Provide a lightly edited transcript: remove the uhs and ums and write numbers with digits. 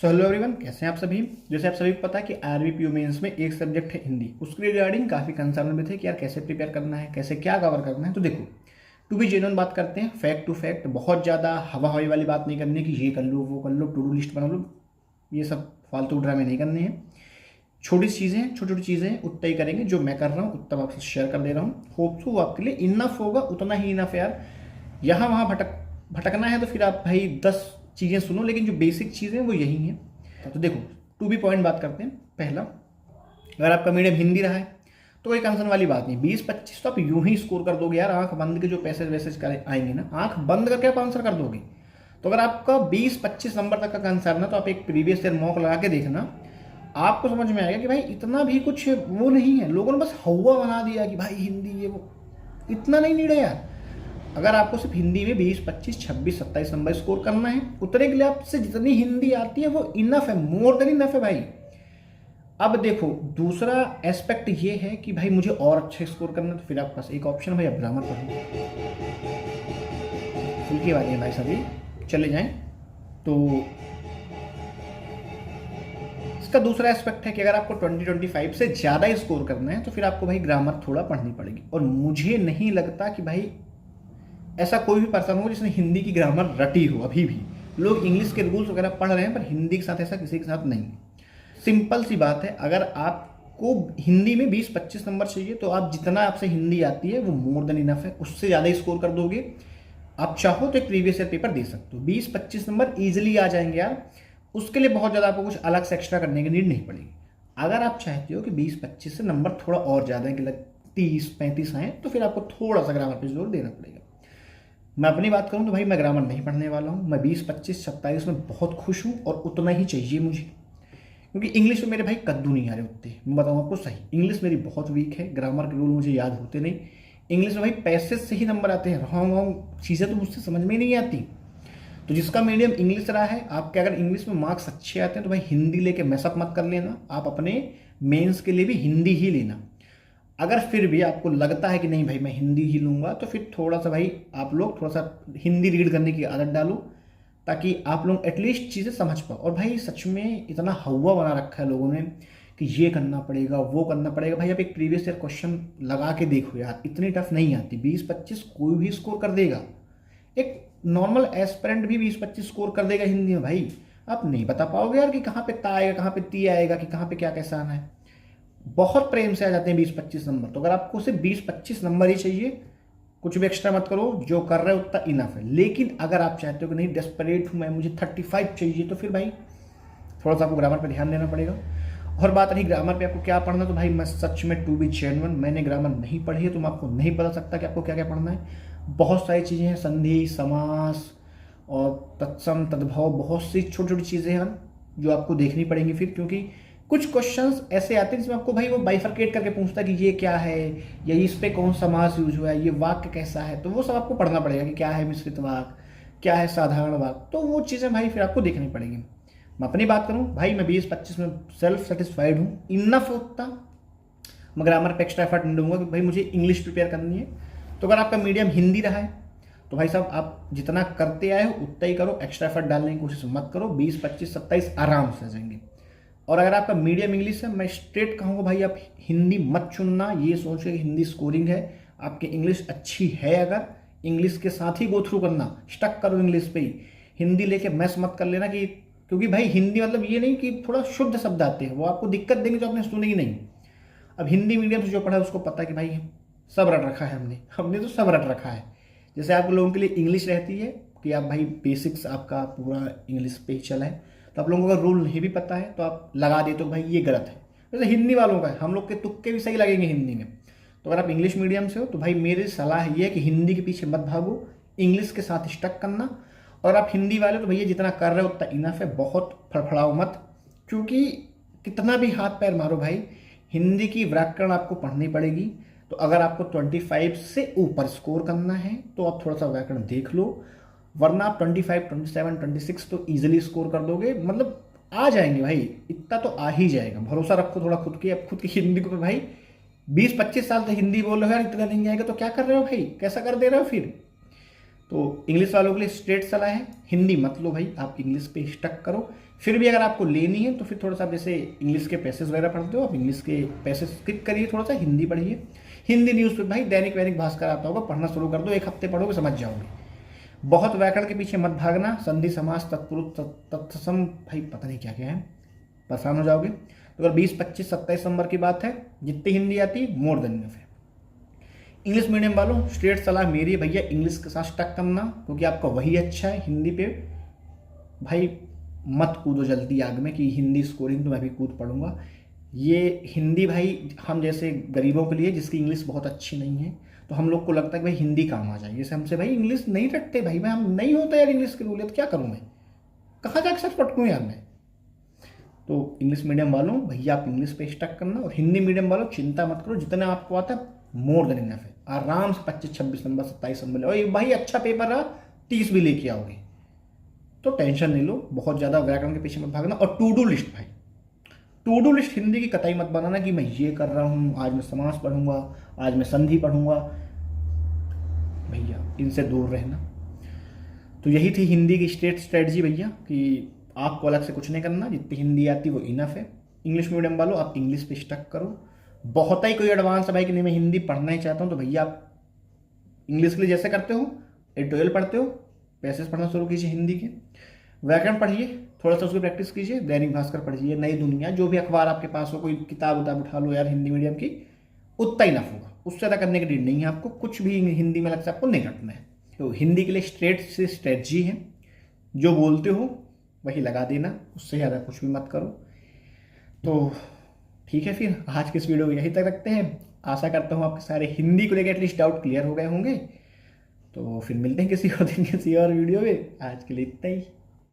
So hello everyone, कैसे हैं आप सभी। जैसे आप सभी को पता है कि आरबीपीयू मेंस में एक सब्जेक्ट है हिंदी, उसके रिगार्डिंग काफ़ी कंसर्न भी थे कि यार कैसे प्रिपेयर करना है, कैसे क्या कवर करना है। तो देखो, टू बी जेन्युइन बात करते हैं, फैक्ट टू फैक्ट, बहुत ज़्यादा हवा हवाई वाली बात नहीं करनी कि ये कर लो वो कर लो, टू डू लिस्ट बना लो, ये सब फालतू ड्रामे नहीं करने हैं। छोटी चीज़ें, छोटी छोटी चीज़ें उतना ही करेंगे जो मैं कर रहा हूँ, उतना आपसे शेयर कर दे रहा हूँ। होप सो वो आपके लिए इनफ होगा, उतना ही इनफ यार। यहाँ वहाँ भटकना है तो फिर आप भाई 10 चीज़ें सुनो, लेकिन जो बेसिक चीज़ें वो यही हैं। तो देखो, टू बी पॉइंट बात करते हैं। पहला, अगर आपका मीडियम हिंदी रहा है तो कोई कंसर्न वाली बात नहीं, 20-25 तो आप यूं ही स्कोर कर दोगे यार। आंख बंद के जो पैसेज वैसेज आएंगे ना, आंख बंद करके आप आंसर कर दोगे। तो अगर आपका 20-25 नंबर तक का कंसर्न है तो आप एक प्रीवियस ईयर मॉक लगा के देखना, आपको समझ में आएगा कि भाई इतना भी कुछ वो नहीं है। लोगों ने बस हवा बना दिया कि भाई हिंदी ये वो, इतना नहीं नीड है यार। अगर आपको सिर्फ हिंदी में 20, 25, 26, 27 नंबर स्कोर करना है, उतने के लिए आपसे जितनी हिंदी आती है वो इनफ है, मोर देन इनफ है भाई। अब देखो, दूसरा एस्पेक्ट ये है कि भाई मुझे और अच्छा स्कोर करना है, तो फिर आपके पास एक ऑप्शन भाई, आप ग्रामर पढ़ो। फुल्की वाली है भाई, सभी चले जाएं। तो इसका दूसरा एस्पेक्ट है कि अगर आपको 20-25 से ज़्यादा स्कोर करना है तो फिर आपको भाई ग्रामर थोड़ा पढ़नी पड़ेगी। और मुझे नहीं लगता कि भाई ऐसा कोई भी पर्सन हो जिसने हिंदी की ग्रामर रटी हो। अभी भी लोग इंग्लिश के रूल्स वगैरह पढ़ रहे हैं, पर हिंदी के साथ ऐसा किसी के साथ नहीं। सिंपल सी बात है, अगर आपको हिंदी में 20-25 नंबर चाहिए तो आप जितना आपसे हिंदी आती है वो मोर देन इनफ है, उससे ज़्यादा स्कोर कर दोगे। आप चाहो तो एक प्रीवियस ईयर पेपर दे सकते हो, 20-25 नंबर ईजिली आ जाएंगे यार। उसके लिए बहुत ज़्यादा आपको कुछ अलग से एक्स्ट्रा करने की नीड नहीं पड़ेगी। अगर आप चाहते हो कि 20-25 से नंबर थोड़ा और ज़्यादा है, कि 30-35 आए, तो फिर आपको थोड़ा सा ग्रामर पर जोर देना पड़ेगा। मैं अपनी बात करूं तो भाई मैं ग्रामर नहीं पढ़ने वाला हूं। मैं 20-25-27 में बहुत खुश हूं और उतना ही चाहिए मुझे, क्योंकि इंग्लिश में मेरे भाई कद्दू नहीं आ रहे उतने। मैं बताऊं आपको सही, इंग्लिश मेरी बहुत वीक है, ग्रामर के रूल मुझे याद होते नहीं। इंग्लिश में भाई पैसेज से ही नंबर आते हैं, रॉन्ग रॉन्ग चीज़ें तो मुझसे समझ में ही नहीं आती। तो जिसका मीडियम इंग्लिश रहा है, आपके अगर इंग्लिश में मार्क्स अच्छे आते हैं तो भाई हिंदी लेके मैसअप मत कर लेना, आप अपने मेंस के लिए भी हिंदी ही लेना। अगर फिर भी आपको लगता है कि नहीं भाई मैं हिंदी ही लूँगा, तो फिर थोड़ा सा भाई आप लोग थोड़ा सा हिंदी रीड करने की आदत डालो, ताकि आप लोग एटलीस्ट चीज़ें समझ पाओ। और भाई सच में इतना हवा बना रखा है लोगों ने कि ये करना पड़ेगा वो करना पड़ेगा। भाई आप एक प्रीवियस ईयर क्वेश्चन लगा के देखो यार, इतनी टफ नहीं आती। 20-25 कोई भी स्कोर कर देगा, एक नॉर्मल एस्पिरेंट भी 20-25 स्कोर कर देगा हिंदी में। भाई आप नहीं बता पाओगे यार कि कहाँ पे ता आएगा, कहाँ पे ती आएगा, कि कहाँ पे क्या कैसा आना है। बहुत प्रेम से आ जाते हैं 20-25 नंबर। तो अगर आपको सिर्फ 20-25 नंबर ही चाहिए, कुछ भी एक्स्ट्रा मत करो, जो कर रहे हो उतना इनफ है। लेकिन अगर आप चाहते हो कि नहीं डेस्परेट हूँ मैं, मुझे 35 चाहिए, तो फिर भाई थोड़ा सा आपको ग्रामर पर ध्यान देना पड़ेगा। और बात रही ग्रामर पे आपको क्या पढ़ना, तो भाई मैं सच में टू बी जेन्युइन, मैंने ग्रामर नहीं पढ़ी है तो मैं आपको नहीं बता सकता कि आपको क्या क्या पढ़ना है। बहुत सारी चीज़ें हैं, संधि, समास और तत्सम, तद्भव, बहुत सी छोटी छोटी चीज़ें हैं जो आपको देखनी पड़ेंगी फिर। क्योंकि कुछ क्वेश्चंस ऐसे आते हैं जिसमें आपको भाई वो बाइफरकेट करके पूछता है कि ये क्या है, या इस पे कौन समास यूज हुआ है, ये वाक्य कैसा है। तो वो सब आपको पढ़ना पड़ेगा कि क्या है मिश्रित वाक्य, क्या है साधारण वाक्य। तो वो चीज़ें भाई फिर आपको देखनी पड़ेगी। मैं अपनी बात करूँ भाई, मैं 20-25 में सेल्फ सेटिस्फाइड हूँ, इनफ होता। मैं ग्रामर पे एक्स्ट्रा एफर्ट नहीं दूंगा क्योंकि भाई मुझे इंग्लिश प्रिपेयर करनी है। तो अगर आपका मीडियम हिंदी रहा है तो भाई साहब आप जितना करते आए हो उतना ही करो, एक्स्ट्रा एफर्ट डालने की कोशिश मत करो। 20-25-27 आराम से आ जाएंगे। और अगर आपका मीडियम इंग्लिश है, मैं स्ट्रेट कहूँगा भाई आप हिंदी मत चुनना ये सोच के कि हिंदी स्कोरिंग है। आपकी इंग्लिश अच्छी है, अगर इंग्लिश के साथ ही गो थ्रू करना, स्टक करो इंग्लिश पे ही, हिंदी लेके मैस मत कर लेना। कि क्योंकि भाई हिंदी मतलब ये नहीं कि थोड़ा शुद्ध शब्द आते हैं, वो आपको दिक्कत देंगे जो आपने सुनेगी नहीं। अब हिंदी मीडियम से जो पढ़ा है उसको पता है कि भाई सब रट रखा है, हमने तो सब रट रखा है। जैसे आप लोगों के लिए इंग्लिश रहती है कि आप भाई बेसिक्स आपका पूरा इंग्लिश पे ही चला है, तो आप लोगों का रूल नहीं भी पता है तो आप लगा दे तो भाई ये गलत है। जैसे हिंदी वालों का है, हम लोग के तुक्के भी सही लगेंगे हिंदी में। तो अगर आप इंग्लिश मीडियम से हो तो भाई मेरी सलाह ये है कि हिंदी के पीछे मत भागो, इंग्लिश के साथ स्टक करना। और आप हिंदी वाले तो भैया जितना कर रहे हो उतना इनफ है, बहुत फड़फड़ाओ मत। क्योंकि कितना भी हाथ पैर मारो भाई, हिंदी की व्याकरण आपको पढ़नी पड़ेगी। तो अगर आपको 25 से ऊपर स्कोर करना है तो आप थोड़ा सा व्याकरण देख लो, वरना आप 25, 27, 26 तो ईजिली स्कोर कर दोगे। मतलब आ जाएंगे भाई, इतना तो आ ही जाएगा। भरोसा रखो थोड़ा खुद की, अब खुद की हिंदी को। भाई 20-25 साल से हिंदी बोल रहे हो यार, इतना नहीं आएगा तो क्या कर रहे हो भाई, कैसा कर दे रहे हो फिर। तो इंग्लिश वालों के लिए स्ट्रेट सलाह है, हिंदी मत लो भाई, आप इंग्लिश पे स्टक करो। फिर भी अगर आपको लेनी है तो फिर थोड़ा सा आप जैसे इंग्लिश के पैसेज वगैरह पढ़ते हो, आप इंग्लिश के पैसेज स्किप करिए, थोड़ा सा हिंदी पढ़िए। हिंदी न्यूज़ पे भाई दैनिक वैनिक भास्कर आता होगा, पढ़ना शुरू कर दो, 1 हफ्ते पढ़ोगे समझ जाओगे। बहुत व्याकरण के पीछे मत भागना, संधि समास तत्पुरुष तत्सम भाई पता नहीं क्या क्या है, परेशान हो जाओगे। तो अगर 20, 25, 27 नंबर की बात है, जितनी हिंदी आती मोर देन इनफ है। इंग्लिश मीडियम वालों स्ट्रेट सलाह मेरी भैया, इंग्लिश के साथ स्टक करना, क्योंकि आपका वही अच्छा है। हिंदी पे भाई मत कूदो जल्दी आग में कि हिंदी स्कोरिंग तो मैं भी कूद पढ़ूंगा। ये हिंदी भाई हम जैसे गरीबों के लिए जिसकी इंग्लिश बहुत अच्छी नहीं है, तो हम लोग को लगता है कि भाई हिंदी काम आ जाए, जैसे हमसे भाई इंग्लिश नहीं रटते भाई, मैं हम नहीं होता यार इंग्लिश के रूल, तो क्या करूँ मैं, कहाँ जाके सच पटकूँ यार मैं। तो इंग्लिश मीडियम वालों भैया आप इंग्लिश पे स्टक करना, और हिंदी मीडियम वालों चिंता मत करो, जितना आपको आता है मोर देन इनफ है, आराम से 25, 26 नंबर, 27 नंबर, और भाई अच्छा पेपर रहा 30 भी लेके आओगे, तो टेंशन नहीं लो, बहुत ज़्यादा व्याकरण के पीछे मत भागना। और टू डू लिस्ट भाई, टू डू लिस्ट हिंदी की कतई मत बनाना कि मैं ये कर रहा हूँ, आज मैं समास पढ़ूंगा, आज मैं संधि पढ़ूंगा, भैया इनसे दूर रहना। तो यही थी हिंदी की स्ट्रेटजी भैया, कि आपको अलग से कुछ नहीं करना, जितनी हिंदी आती वो इनफ है। इंग्लिश मीडियम वालों आप इंग्लिश पे स्टक करो, बहुत ही कोई एडवांस है भाई कि नहीं मैं हिंदी पढ़ना ही चाहता हूँ, तो भैया आप इंग्लिश के लिए जैसे करते हो, एडिटोरियल पढ़ते हो, पैसेज पढ़ना शुरू कीजिए हिंदी के, व्याकरण पढ़िए, थोड़ा सा उसकी प्रैक्टिस कीजिए, दैनिक भास्कर पढ़िए, नई दुनिया, जो भी अखबार आपके पास हो, कोई किताब उताब उठा लो यार हिंदी मीडियम की, उतना ही नफ होगा, उससे ज़्यादा करने की नीड नहीं है आपको, कुछ भी हिंदी में लगता है आपको नहीं रटना है। तो हिंदी के लिए स्ट्रेट से स्ट्रेटजी है, जो बोलते हो वही लगा देना, उससे ज़्यादा कुछ भी मत करो। तो ठीक है, फिर आज के इस वीडियो को यहीं तक रखते हैं। आशा करता हूँ आपके सारे हिंदी को लेकर एटलीस्ट डाउट क्लियर हो गए होंगे। तो फिर मिलते हैं किसी और दिन किसी और वीडियो में, आज के लिए इतना ही।